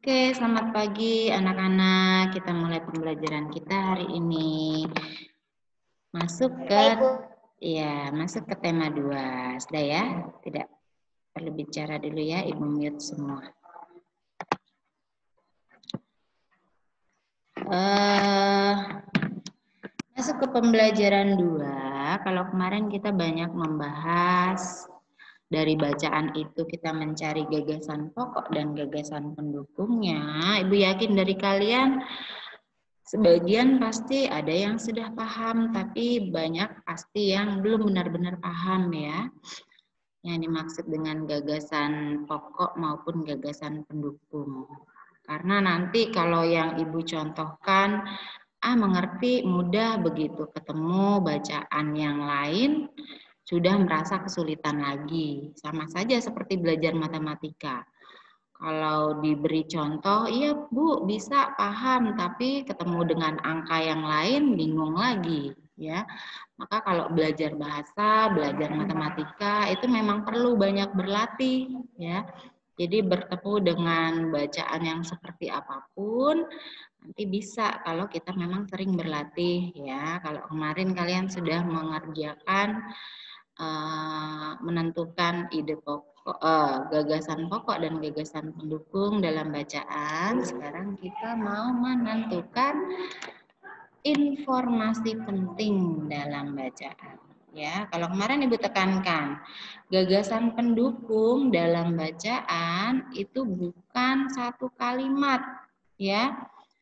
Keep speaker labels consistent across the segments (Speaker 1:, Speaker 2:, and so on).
Speaker 1: Oke, selamat pagi anak-anak. Kita mulai pembelajaran kita hari ini. Masuk ke tema 2. Sudah ya? Tidak perlu bicara dulu ya, Ibu mute semua. Masuk ke pembelajaran 2. Kalau kemarin kita banyak membahas dari bacaan itu kita mencari gagasan pokok dan gagasan pendukungnya. Ibu yakin dari kalian sebagian pasti ada yang sudah paham, tapi banyak pasti yang belum benar-benar paham ya. Yang dimaksud dengan gagasan pokok maupun gagasan pendukung. Karena nanti kalau yang Ibu contohkan, mengerti mudah, begitu ketemu bacaan yang lain, sudah merasa kesulitan lagi. Sama saja seperti belajar matematika. Kalau diberi contoh, iya Bu, bisa paham, tapi ketemu dengan angka yang lain bingung lagi, ya. Maka kalau belajar bahasa, belajar matematika itu memang perlu banyak berlatih, ya. Jadi bertemu dengan bacaan yang seperti apapun nanti bisa kalau kita memang sering berlatih, ya. Kalau kemarin kalian sudah mengerjakan menentukan ide pokok, gagasan pokok dan gagasan pendukung dalam bacaan. Sekarang kita mau menentukan informasi penting dalam bacaan. Ya, kalau kemarin Ibu tekankan, gagasan pendukung dalam bacaan itu bukan satu kalimat, ya.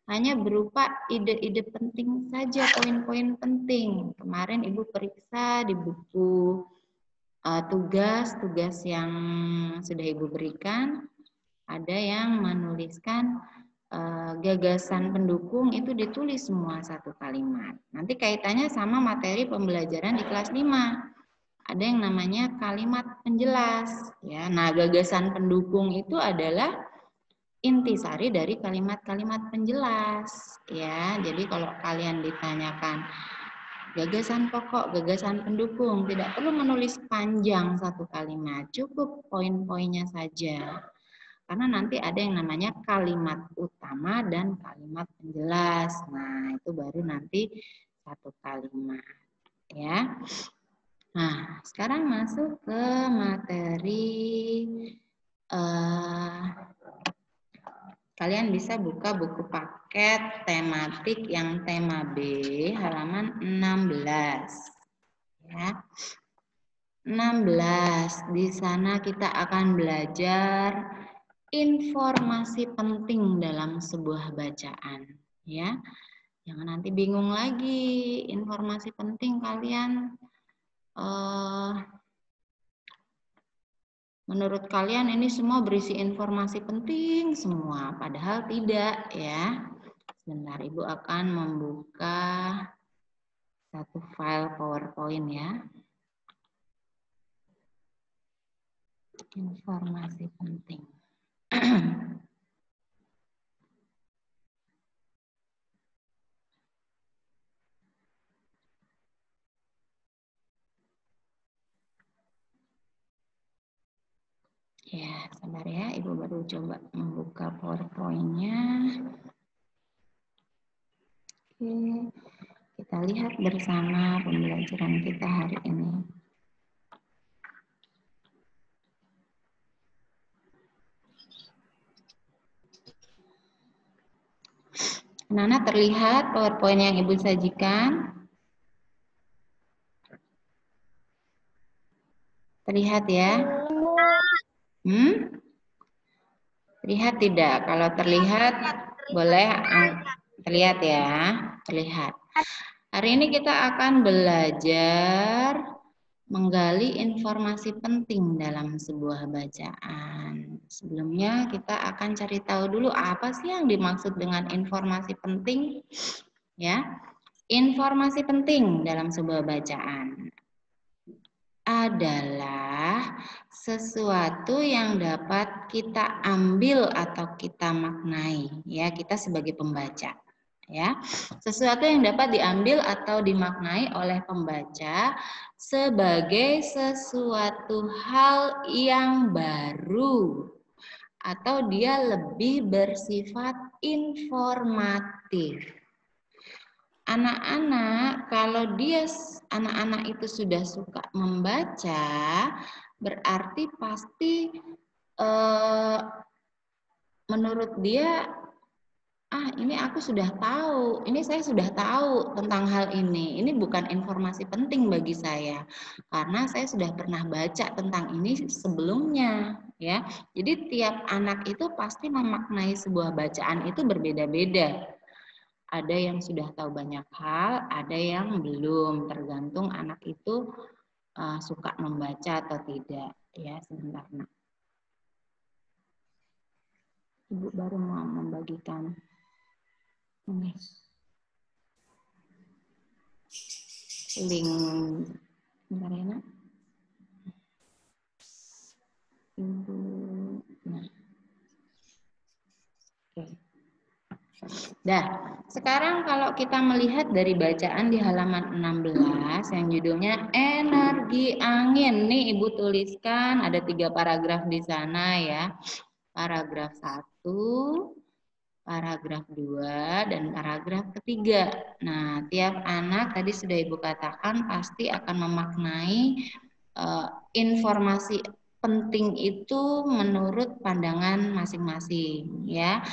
Speaker 1: Hanya berupa ide-ide penting saja, poin-poin penting. Kemarin Ibu periksa di buku tugas yang sudah Ibu berikan, ada yang menuliskan gagasan pendukung itu ditulis semua satu kalimat. Nanti kaitannya sama materi pembelajaran di kelas 5. Ada yang namanya kalimat penjelas. Ya, nah, gagasan pendukung itu adalah intisari dari kalimat-kalimat penjelas. Ya, jadi kalau kalian ditanyakan gagasan pokok, gagasan pendukung, tidak perlu menulis panjang satu kalimat, cukup poin-poinnya saja. Karena nanti ada yang namanya kalimat utama dan kalimat penjelas. Nah, itu baru nanti satu kalimat. Ya. Nah, sekarang masuk ke materi. Kalian bisa buka buku paket tematik yang tema B, halaman 16. Ya. 16. Di sana kita akan belajar informasi penting dalam sebuah bacaan, ya. Jangan nanti bingung lagi, informasi penting kalian menurut kalian ini semua berisi informasi penting semua, padahal tidak, ya. Sebentar, Ibu akan membuka satu file PowerPoint, ya. Informasi penting. Ya, sabar ya, Ibu baru coba membuka PowerPoint-nya. Oke, kita lihat bersama pembelajaran kita hari ini. Anak-anak, terlihat PowerPoint yang Ibu sajikan? Terlihat ya? Terlihat tidak? Kalau terlihat, boleh terlihat ya? Terlihat. Hari ini kita akan belajar menggali informasi penting dalam sebuah bacaan. Sebelumnya kita akan cari tahu dulu apa sih yang dimaksud dengan informasi penting, ya. Informasi penting dalam sebuah bacaan adalah sesuatu yang dapat kita ambil atau kita maknai, ya, kita sebagai pembaca. Ya, sesuatu yang dapat diambil atau dimaknai oleh pembaca sebagai sesuatu hal yang baru atau dia lebih bersifat informatif. Anak-anak, kalau anak-anak itu sudah suka membaca, berarti pasti menurut dia, ini aku sudah tahu, ini saya sudah tahu tentang hal ini bukan informasi penting bagi saya, karena saya sudah pernah baca tentang ini sebelumnya, ya. Jadi tiap anak itu pasti memaknai sebuah bacaan itu berbeda-beda. Ada yang sudah tahu banyak hal, ada yang belum, tergantung anak itu suka membaca atau tidak. Ya, sebentar, Nak. Ibu baru mau membagikan ini link, bentar ya, Nak. Ibu, nah, oke. Dah, sekarang kalau kita melihat dari bacaan di halaman 16 yang judulnya energi angin. Nih Ibu tuliskan ada 3 paragraf di sana ya. Paragraf 1, paragraf 2, dan paragraf ketiga. Nah, tiap anak tadi sudah Ibu katakan pasti akan memaknai informasi penting itu menurut pandangan masing-masing ya.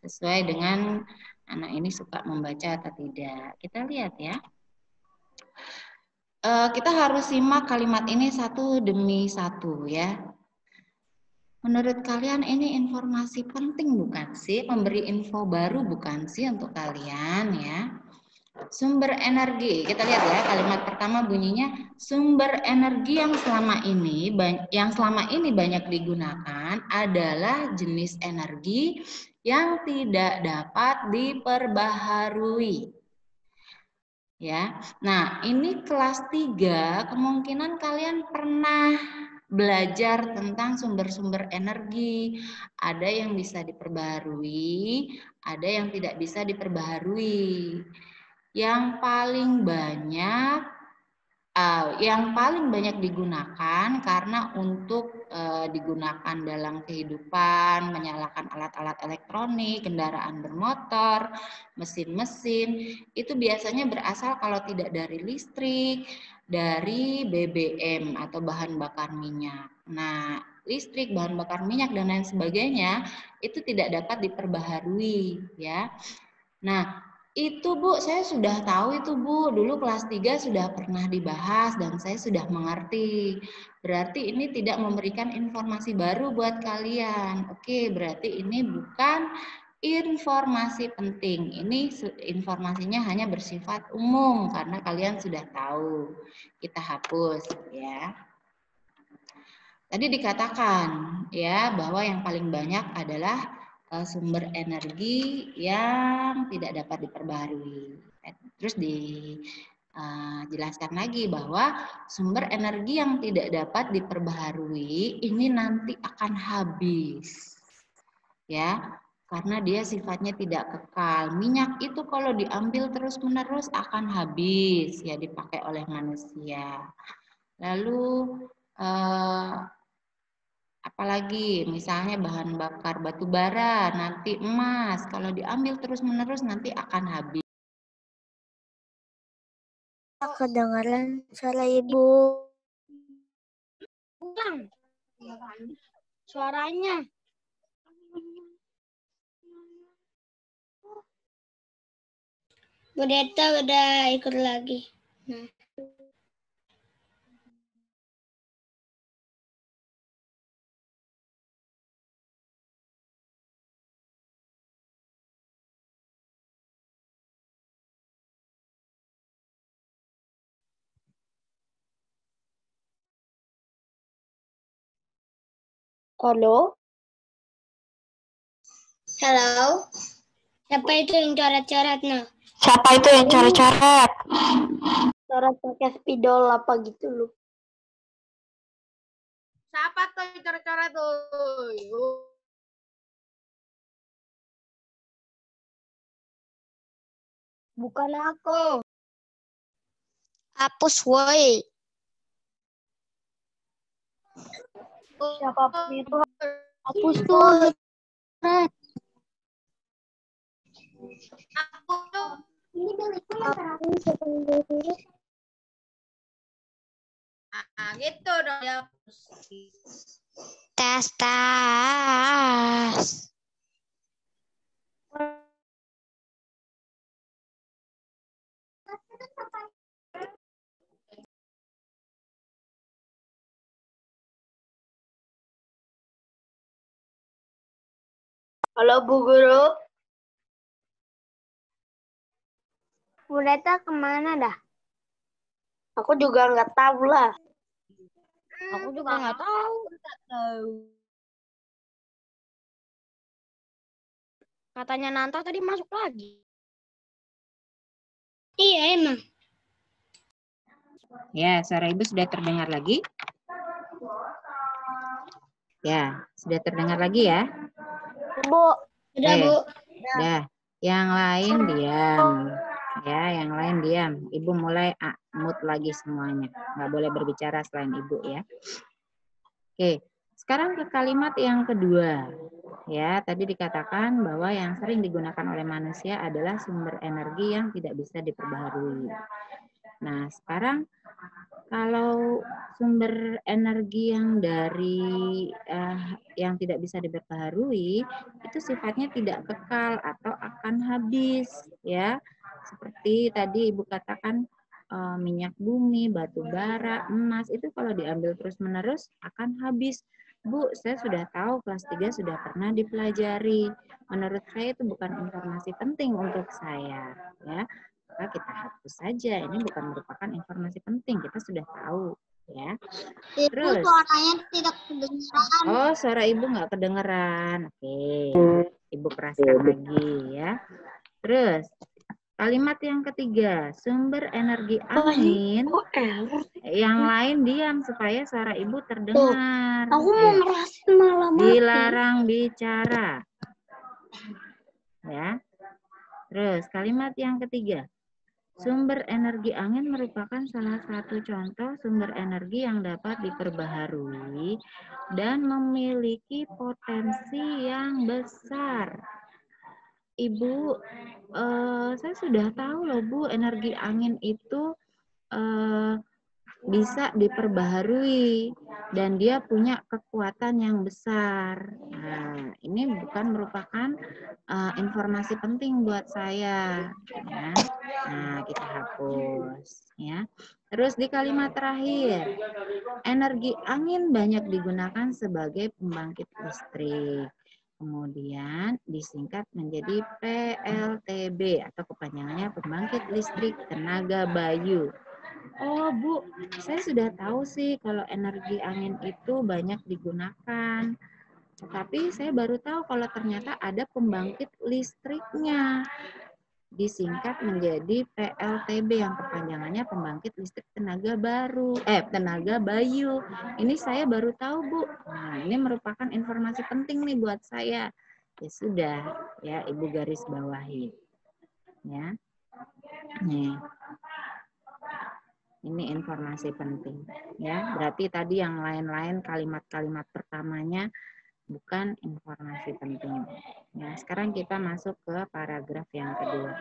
Speaker 1: Sesuai dengan anak ini suka membaca atau tidak. Kita lihat ya. Kita harus simak kalimat ini satu demi satu ya. Menurut kalian ini informasi penting bukan sih? Memberi info baru bukan sih untuk kalian ya? Sumber energi, kita lihat ya, kalimat pertama bunyinya sumber energi yang selama ini banyak digunakan adalah jenis energi yang tidak dapat diperbaharui. Ya. Nah, ini kelas 3, kemungkinan kalian pernah belajar tentang sumber-sumber energi. Ada yang bisa diperbaharui, ada yang tidak bisa diperbaharui. Yang paling banyak digunakan karena untuk digunakan dalam kehidupan, menyalakan alat-alat elektronik, kendaraan bermotor, mesin-mesin, itu biasanya berasal kalau tidak dari listrik, dari BBM atau bahan bakar minyak. Nah, listrik, bahan bakar minyak dan lain sebagainya itu tidak dapat diperbaharui ya. Nah, itu Bu, saya sudah tahu itu Bu, dulu kelas 3 sudah pernah dibahas dan saya sudah mengerti. Berarti ini tidak memberikan informasi baru buat kalian. Oke, berarti ini bukan informasi penting. Ini informasinya hanya bersifat umum karena kalian sudah tahu. Kita hapus ya. Tadi dikatakan ya bahwa yang paling banyak adalah sumber energi yang tidak dapat diperbaharui. Terus dijelaskan lagi bahwa sumber energi yang tidak dapat diperbaharui ini nanti akan habis. Ya, karena dia sifatnya tidak kekal. Minyak itu kalau diambil terus-menerus akan habis, ya dipakai oleh manusia. Lalu apalagi misalnya bahan bakar batu bara, nanti emas, kalau diambil terus-menerus nanti akan habis.
Speaker 2: Kedengaran suara Ibu. Ulang. Suaranya. Bu Deta udah ikut lagi. Nah. Halo? Halo? Siapa itu yang coret-coret, nah?
Speaker 3: Siapa itu yang coret-coret?
Speaker 2: Coret pakai spidol apa gitu loh.
Speaker 4: Siapa tuh yang coret-coret tuh?
Speaker 2: Bukan aku. Hapus woi. Siapapun itu hapus tuh.
Speaker 4: Aku tuh gitu dong ya.
Speaker 3: Tes, tes.
Speaker 2: Halo Bu Guru. Bu Reta kemana dah? Aku juga nggak tahu lah. Aku juga nggak tahu.
Speaker 4: Nggak tahu.
Speaker 2: Katanya Nanta tadi masuk lagi. Iya emang.
Speaker 1: Ya, suara Ibu sudah terdengar lagi? Ya, sudah terdengar lagi ya?
Speaker 2: Bu. Udah Bu.
Speaker 1: Dah. Yang lain diam. Ya, yang lain diam. Ibu mulai mute lagi semuanya. Nggak boleh berbicara selain Ibu ya. Oke, sekarang ke kalimat yang kedua. Ya, tadi dikatakan bahwa yang sering digunakan oleh manusia adalah sumber energi yang tidak bisa diperbaharui. Nah, sekarang kalau sumber energi yang yang tidak bisa diperbaharui itu sifatnya tidak kekal atau akan habis, ya. Seperti tadi Ibu katakan minyak bumi, batu bara, emas itu kalau diambil terus-menerus akan habis. Bu, saya sudah tahu kelas 3 sudah pernah dipelajari. Menurut saya itu bukan informasi penting untuk saya, ya. Maka kita hapus saja. Ini bukan merupakan informasi penting. Kita sudah tahu, ya. Terus,
Speaker 2: suaranya tidak kedengaran.
Speaker 1: oh, suara Ibu nggak kedengeran. Oke, Ibu keraskan lagi, ya. Terus, kalimat yang ketiga, sumber energi angin. Yang lain diam supaya suara Ibu terdengar.
Speaker 2: Aku mau ngerasin malah mati.
Speaker 1: Dilarang bicara. Ya. Terus, kalimat yang ketiga. Sumber energi angin merupakan salah satu contoh sumber energi yang dapat diperbaharui dan memiliki potensi yang besar. Ibu, saya sudah tahu loh Bu, energi angin itu bisa diperbaharui dan dia punya kekuatan yang besar. Nah, ini bukan merupakan informasi penting buat saya, ya. Nah, kita hapus, ya. Terus di kalimat terakhir, energi angin banyak digunakan sebagai pembangkit listrik. Kemudian disingkat menjadi PLTB atau kepanjangannya pembangkit listrik tenaga bayu. Oh Bu, saya sudah tahu sih kalau energi angin itu banyak digunakan. Tetapi saya baru tahu kalau ternyata ada pembangkit listriknya. Disingkat menjadi PLTB yang kepanjangannya pembangkit listrik tenaga bayu. Ini saya baru tahu Bu. Nah, ini merupakan informasi penting nih buat saya. Ya sudah, ya Ibu garis bawahi. Ya. Nih. Ini informasi penting, ya. Berarti tadi yang lain-lain kalimat-kalimat pertamanya bukan informasi penting. Ya, sekarang kita masuk ke paragraf yang kedua.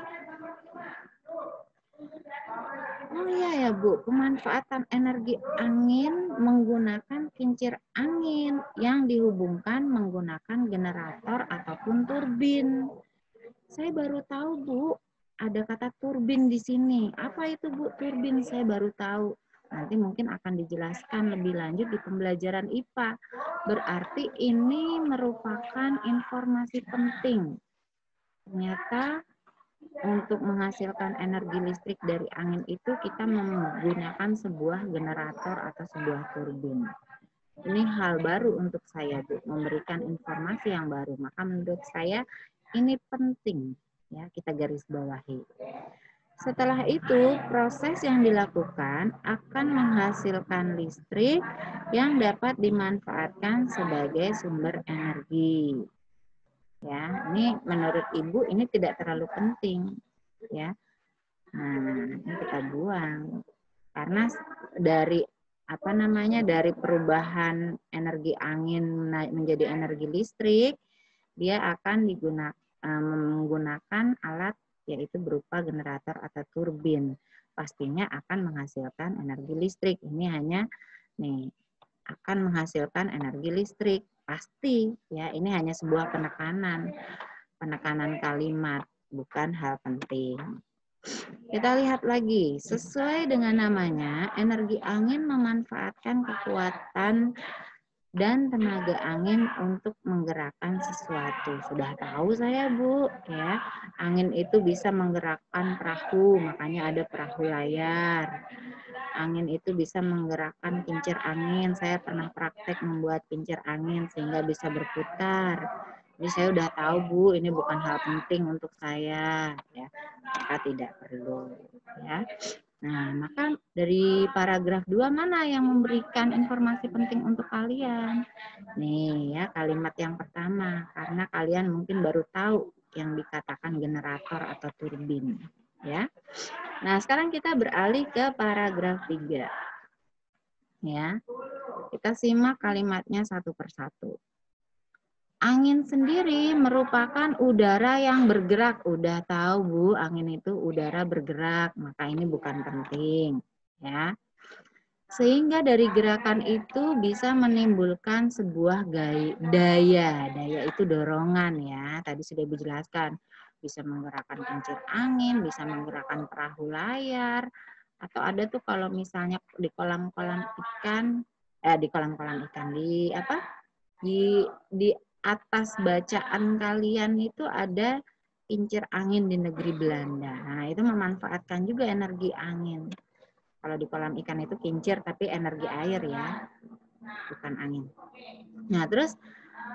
Speaker 1: Oh iya ya Bu, pemanfaatan energi angin menggunakan kincir angin yang dihubungkan menggunakan generator ataupun turbin. Saya baru tahu Bu, ada kata turbin di sini. Apa itu Bu turbin? Saya baru tahu. Nanti mungkin akan dijelaskan lebih lanjut di pembelajaran IPA. Berarti ini merupakan informasi penting. Ternyata untuk menghasilkan energi listrik dari angin itu kita menggunakan sebuah generator atau sebuah turbin. Ini hal baru untuk saya Bu, memberikan informasi yang baru. Maka menurut saya ini penting. Ya, kita garis bawahi. Setelah itu, proses yang dilakukan akan menghasilkan listrik yang dapat dimanfaatkan sebagai sumber energi. Ya, ini menurut Ibu ini tidak terlalu penting, ya. Nah, ini kita buang karena dari dari perubahan energi angin menjadi energi listrik dia akan menggunakan alat yaitu berupa generator atau turbin. Pastinya akan menghasilkan energi listrik. Ini hanya nih akan menghasilkan energi listrik. Pasti ya, ini hanya sebuah penekanan kalimat, bukan hal penting. Kita lihat lagi, sesuai dengan namanya, energi angin memanfaatkan kekuatan dan tenaga angin untuk menggerakkan sesuatu. Sudah tahu saya, Bu, ya. Angin itu bisa menggerakkan perahu, makanya ada perahu layar. Angin itu bisa menggerakkan kincir angin. Saya pernah praktek membuat kincir angin sehingga bisa berputar. Jadi saya udah tahu, Bu, ini bukan hal penting untuk saya, ya. Maka tidak perlu, ya. Nah, maka dari paragraf 2 mana yang memberikan informasi penting untuk kalian? Nih ya, kalimat yang pertama, karena kalian mungkin baru tahu yang dikatakan generator atau turbin, ya. Nah, sekarang kita beralih ke paragraf 3. Ya. Kita simak kalimatnya satu persatu. Angin sendiri merupakan udara yang bergerak. Udah tahu, Bu, angin itu udara bergerak, maka ini bukan penting, ya. Sehingga dari gerakan itu bisa menimbulkan sebuah daya. Daya itu dorongan, ya. Tadi sudah dijelaskan. Bisa menggerakkan kincir angin, bisa menggerakkan perahu layar, atau ada tuh kalau misalnya di kolam-kolam ikan, di atas bacaan kalian itu ada kincir angin di negeri Belanda. Nah, itu memanfaatkan juga energi angin. Kalau di kolam ikan itu kincir, tapi energi air ya, bukan angin. Nah, terus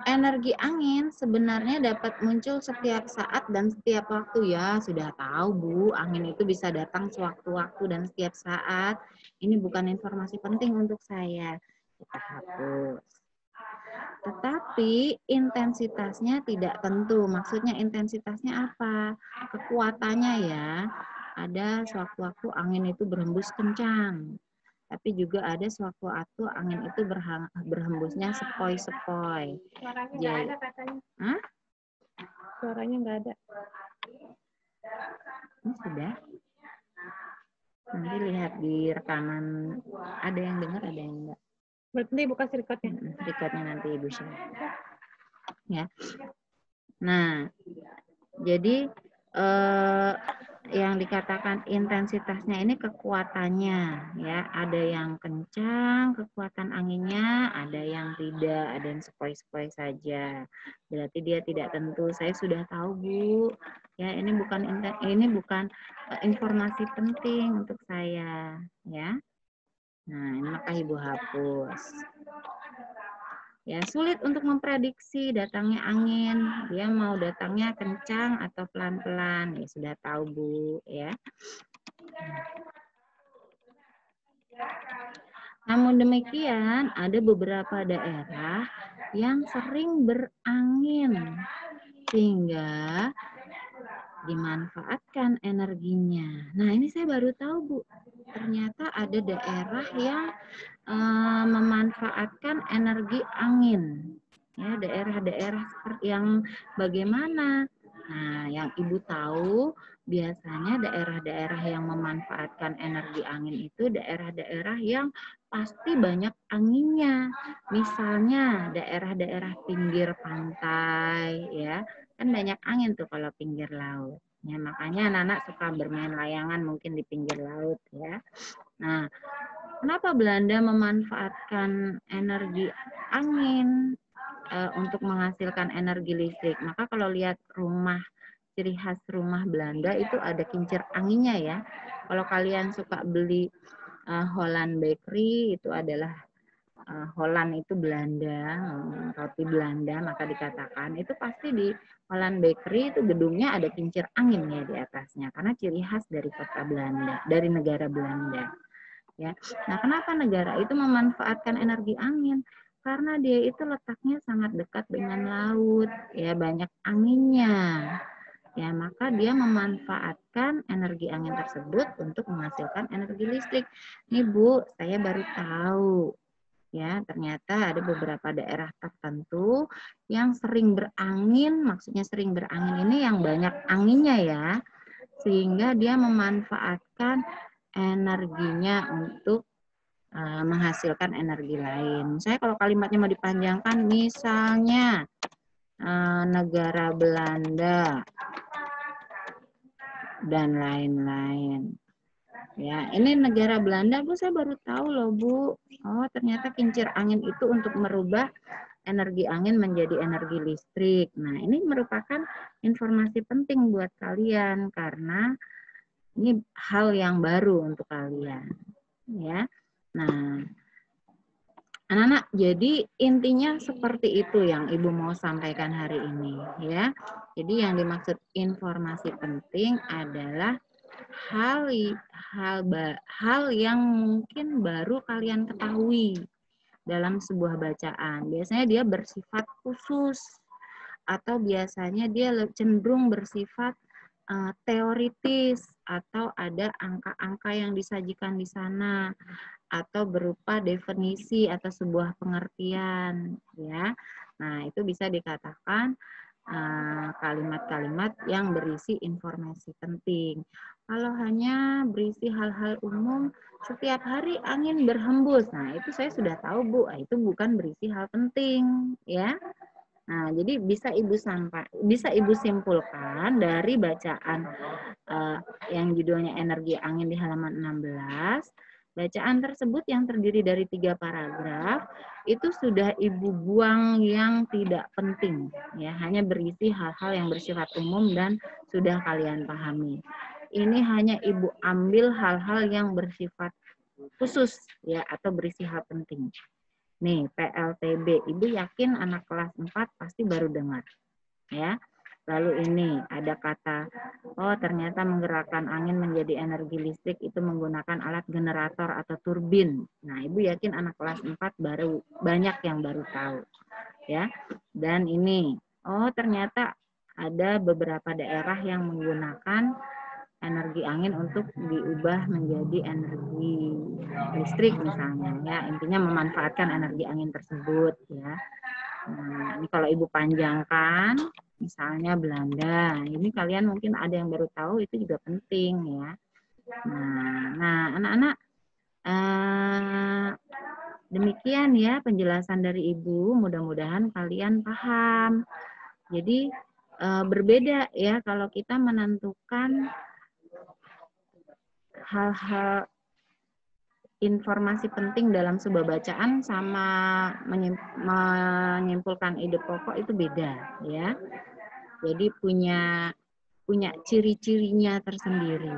Speaker 1: energi angin sebenarnya dapat muncul setiap saat dan setiap waktu, ya. Sudah tahu, Bu, angin itu bisa datang sewaktu-waktu dan setiap saat. Ini bukan informasi penting untuk saya. Kita hapus. Tetapi intensitasnya tidak tentu. Maksudnya intensitasnya apa? Kekuatannya, ya. Ada sewaktu-waktu angin itu berhembus kencang. Tapi juga ada sewaktu-waktu angin itu berhembusnya sepoi-sepoi.
Speaker 2: Suaranya nggak ada katanya.
Speaker 1: Hah?
Speaker 2: Suaranya nggak ada.
Speaker 1: Ini sudah. Nanti lihat di rekaman. Ada yang dengar, ada yang enggak.
Speaker 2: Berarti buka recordnya.
Speaker 1: Recordnya nanti Ibu share. Ya. Nah, jadi yang dikatakan intensitasnya ini kekuatannya, ya. Ada yang kencang kekuatan anginnya, ada yang tidak, ada yang sepoi-sepoi saja. Berarti dia tidak tentu. Saya sudah tahu, Bu. Ya, ini bukan informasi penting untuk saya, ya. Nah, ini maka Ibu hapus. Ya, sulit untuk memprediksi datangnya angin. Dia mau datangnya kencang atau pelan-pelan. Ya, sudah tahu, Bu, ya. Namun demikian, ada beberapa daerah yang sering berangin sehingga dimanfaatkan energinya. Nah, ini saya baru tahu, Bu. Ternyata ada daerah yang memanfaatkan energi angin. Ya, daerah-daerah yang bagaimana? Nah, yang Ibu tahu, biasanya daerah-daerah yang memanfaatkan energi angin itu daerah-daerah yang pasti banyak anginnya. Misalnya daerah-daerah pinggir pantai, ya. Kan banyak angin tuh kalau pinggir laut. Ya, makanya anak-anak suka bermain layangan mungkin di pinggir laut, ya. Nah, kenapa Belanda memanfaatkan energi angin untuk menghasilkan energi listrik? Maka kalau lihat ciri khas rumah Belanda itu ada kincir anginnya, ya. Kalau kalian suka beli Holland Bakery, itu adalah Holland itu Belanda, roti Belanda, maka dikatakan itu pasti di Holland Bakery itu gedungnya ada kincir angin ya di atasnya, karena ciri khas dari kota Belanda, dari negara Belanda. Ya. Nah, kenapa negara itu memanfaatkan energi angin? Karena dia itu letaknya sangat dekat dengan laut, ya, banyak anginnya. Ya, maka dia memanfaatkan energi angin tersebut untuk menghasilkan energi listrik. Nih, Bu, saya baru tahu. Ya, ternyata ada beberapa daerah tertentu yang sering berangin, maksudnya sering berangin ini yang banyak anginnya ya, sehingga dia memanfaatkan energinya untuk menghasilkan energi lain. Misalnya kalau kalimatnya mau dipanjangkan, misalnya negara Belanda dan lain-lain. Ya, ini negara Belanda, Bu, saya baru tahu loh, Bu. Oh, ternyata kincir angin itu untuk merubah energi angin menjadi energi listrik. Nah, ini merupakan informasi penting buat kalian karena ini hal yang baru untuk kalian, ya. Nah, anak-anak, jadi intinya seperti itu yang Ibu mau sampaikan hari ini, ya. Jadi yang dimaksud informasi penting adalah hal yang mungkin baru kalian ketahui dalam sebuah bacaan. Biasanya dia bersifat khusus atau biasanya dia cenderung bersifat teoritis atau ada angka-angka yang disajikan di sana atau berupa definisi atau sebuah pengertian, ya. Nah, itu bisa dikatakan kalimat-kalimat yang berisi informasi penting. Kalau hanya berisi hal-hal umum, setiap hari angin berhembus. Nah, itu saya sudah tahu, Bu. Itu bukan berisi hal penting, ya. Nah, jadi bisa Ibu simpulkan dari bacaan yang judulnya Energi Angin di halaman 16. Bacaan tersebut yang terdiri dari 3 paragraf itu sudah Ibu buang yang tidak penting, ya, hanya berisi hal-hal yang bersifat umum dan sudah kalian pahami. Ini hanya Ibu ambil hal-hal yang bersifat khusus, ya, atau berisi hal penting. Nih, PLTB, Ibu yakin anak kelas 4 pasti baru dengar, ya. Lalu ini ada kata, oh ternyata menggerakkan angin menjadi energi listrik itu menggunakan alat generator atau turbin. Nah, Ibu yakin anak kelas 4 baru banyak yang baru tahu, ya. Dan ini, oh ternyata ada beberapa daerah yang menggunakan energi angin untuk diubah menjadi energi listrik misalnya, ya. Intinya memanfaatkan energi angin tersebut, ya. Nah, ini kalau Ibu panjangkan, misalnya Belanda, ini kalian mungkin ada yang baru tahu, itu juga penting, ya. Nah, anak-anak, demikian ya penjelasan dari Ibu, mudah-mudahan kalian paham. Jadi berbeda ya kalau kita menentukan hal-hal informasi penting dalam sebuah bacaan sama menyimpulkan ide pokok itu beda, ya. Jadi punya ciri-cirinya tersendiri.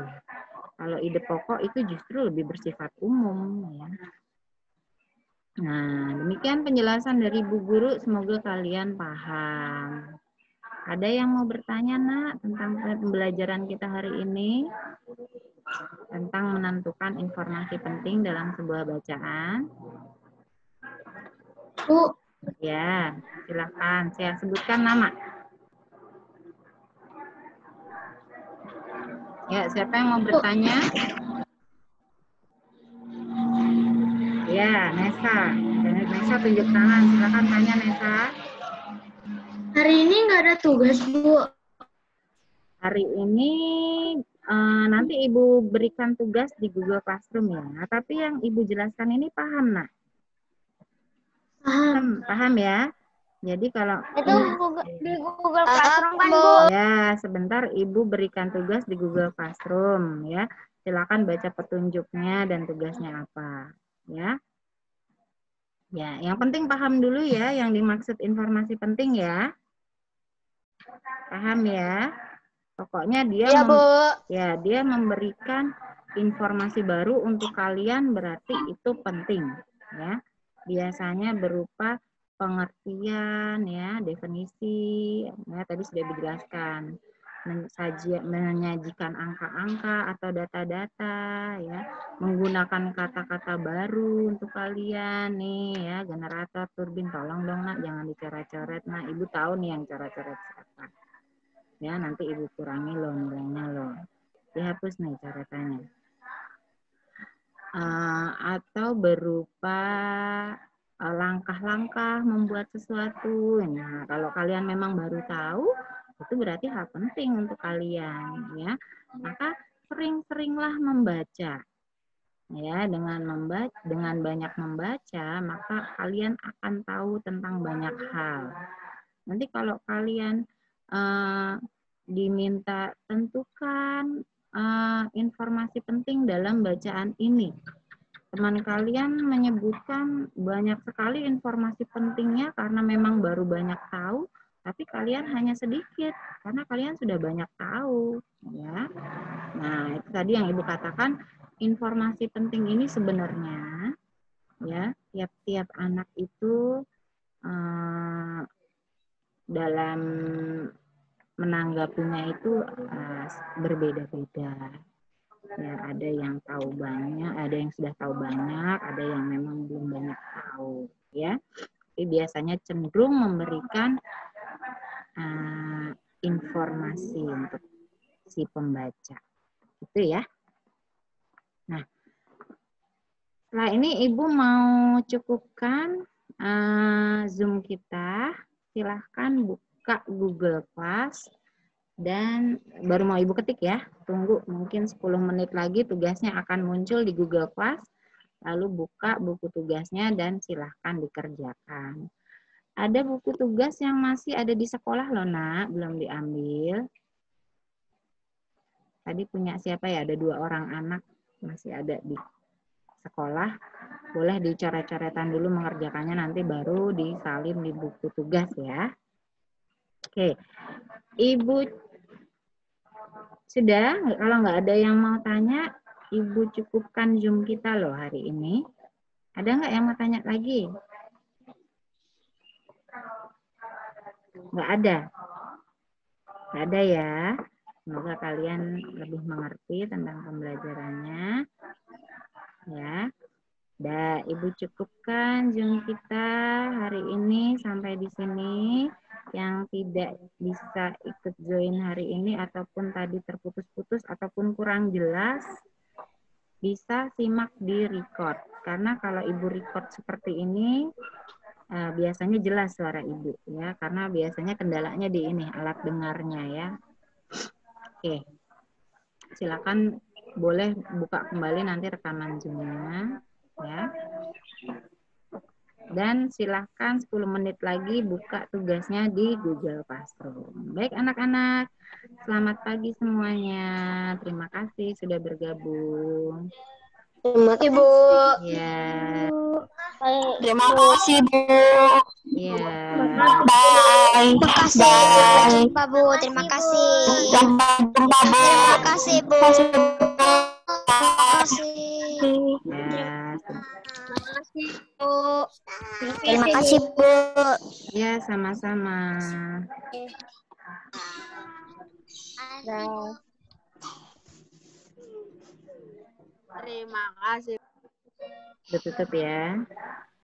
Speaker 1: Kalau ide pokok itu justru lebih bersifat umum, ya. Nah, demikian penjelasan dari Bu Guru, semoga kalian paham. Ada yang mau bertanya, Nak, tentang pembelajaran kita hari ini? Tentang menentukan informasi penting dalam sebuah bacaan.
Speaker 2: Bu,
Speaker 1: Ya, silakan. Saya sebutkan nama. Ya, siapa yang mau bertanya? Ya, Nesa. Nesa tunjuk tangan. Silakan tanya, Nesa.
Speaker 2: hari ini nggak ada tugas, Bu.
Speaker 1: Hari ini nanti Ibu berikan tugas di Google Classroom ya. Tapi yang Ibu jelaskan ini paham, Nak? Paham ya? Jadi kalau
Speaker 2: Itu di Google Classroom kan, Bu?
Speaker 1: ya, sebentar Ibu berikan tugas di Google Classroom ya. Silakan baca petunjuknya dan tugasnya apa, ya. Ya, yang penting paham dulu ya yang dimaksud informasi penting ya. Paham ya? Pokoknya dia dia memberikan informasi baru untuk kalian, berarti itu penting ya. Biasanya berupa pengertian ya, definisi ya, tadi sudah dijelaskan. Menyajikan angka-angka atau data-data ya, menggunakan kata-kata baru untuk kalian nih ya, generator, turbin, tolong dong Nak jangan dicoret-coret. Nah, Ibu tahu nih yang coret-coret siapa. Ya, nanti Ibu kurangi loh nilainya loh. Dihapus nih coretannya. Atau berupa langkah-langkah membuat sesuatu. Nah, kalau kalian memang baru tahu, itu berarti hal penting untuk kalian, ya. Maka sering-seringlah membaca. Ya, dengan banyak membaca, maka kalian akan tahu tentang banyak hal. Nanti kalau kalian diminta tentukan informasi penting dalam bacaan ini, teman kalian menyebutkan banyak sekali informasi pentingnya karena memang baru banyak tahu, tapi kalian hanya sedikit karena kalian sudah banyak tahu, ya. Nah, itu tadi yang Ibu katakan, informasi penting ini sebenarnya, ya, tiap-tiap anak itu dalam menanggapinya itu berbeda-beda. Ya, ada yang tahu banyak, ada yang sudah tahu banyak, ada yang memang belum banyak tahu, ya. Tapi biasanya cenderung memberikan informasi untuk si pembaca, gitu ya. Nah, setelah ini Ibu mau cukupkan Zoom kita. Silahkan buka Google Class. Dan baru mau Ibu ketik ya, tunggu mungkin 10 menit lagi tugasnya akan muncul di Google Class, lalu buka buku tugasnya dan silahkan dikerjakan. Ada buku tugas yang masih ada di sekolah loh nak, belum diambil. Tadi punya siapa ya, ada 2 orang anak masih ada di sekolah, boleh dicoret-coretan dulu mengerjakannya, nanti baru disalin di buku tugas ya. Oke, Ibu sudah, kalau nggak ada yang mau tanya, Ibu cukupkan Zoom kita loh hari ini. Ada nggak yang mau tanya lagi? Nggak ada? Nggak ada ya. Semoga kalian lebih mengerti tentang pembelajarannya. Ya. Dah, Ibu cukupkan Zoom kita hari ini sampai di sini. Yang tidak bisa ikut join hari ini ataupun tadi terputus-putus ataupun kurang jelas, bisa simak di record. Karena kalau Ibu record seperti ini, biasanya jelas suara Ibu, ya. Karena biasanya kendalanya di ini, alat dengarnya ya. Oke, silakan boleh buka kembali nanti rekaman Zoom-nya, ya. Dan silahkan 10 menit lagi buka tugasnya di Google Classroom. Baik anak-anak, selamat pagi semuanya. Terima kasih sudah bergabung.
Speaker 2: Terima kasih, Bu.
Speaker 1: Ya.
Speaker 3: Terima kasih, Bu.
Speaker 1: Ya.
Speaker 3: Bye.
Speaker 2: Terima kasih. Sampai jumpa, Bu. Terima kasih.
Speaker 3: Sampai jumpa, Bu.
Speaker 2: Terima kasih, Bu. Terima kasih.
Speaker 1: Ya.
Speaker 2: Terima kasih, Bu.
Speaker 1: Ya, sama-sama.
Speaker 4: Terima kasih.
Speaker 1: Tutup ya.